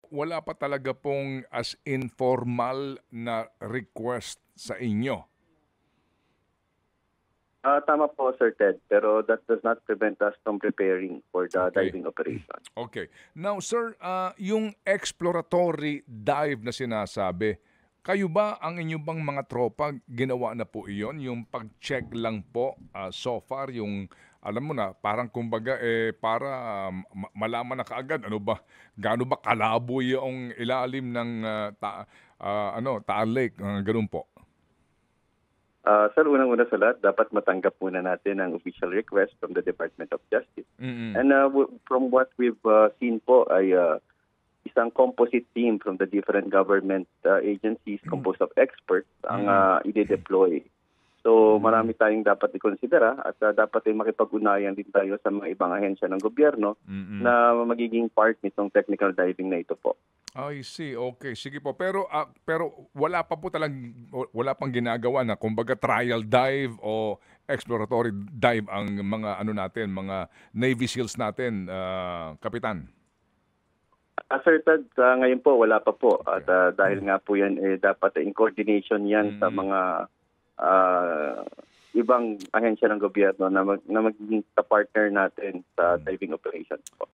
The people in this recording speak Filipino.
wala pa talaga pong as informal na request sa inyo? Tama po, Sir Ted, pero that does not prevent us from preparing for the Okay. diving operation. Okay. Now, sir, yung exploratory dive na sinasabi, kayo ba, ang inyo bang mga tropa, ginawa na po iyon? Yung pag-check lang po so far, yung alam mo na, parang kumbaga, para malaman na kaagad, ano ba, gaano ba kalabo yung ilalim ng Taal Lake, ganun po. Sir, unang-una sa lahat, dapat matanggap muna natin ang official request from the Department of Justice. Mm-mm. And from what we've seen po ay isang composite team from the different government agencies composed of experts ang ide-deploy. So marami tayong dapat ikonsidera at dapat ay makipag-unayan din tayo sa mga ibang ahensya ng gobyerno na magiging part nitong technical diving na ito po. I see. Okay, sige po. Pero wala pa po wala pang ginagawa na kumbaga trial dive o exploratory dive ang mga ano natin, mga Navy SEALs natin, kapitan. Sir Ted, ngayon po wala pa po at Okay. dahil nga po yan dapat in coordination yan sa mga ibang ahensya ng gobyerno na magiging partner natin sa diving operations po.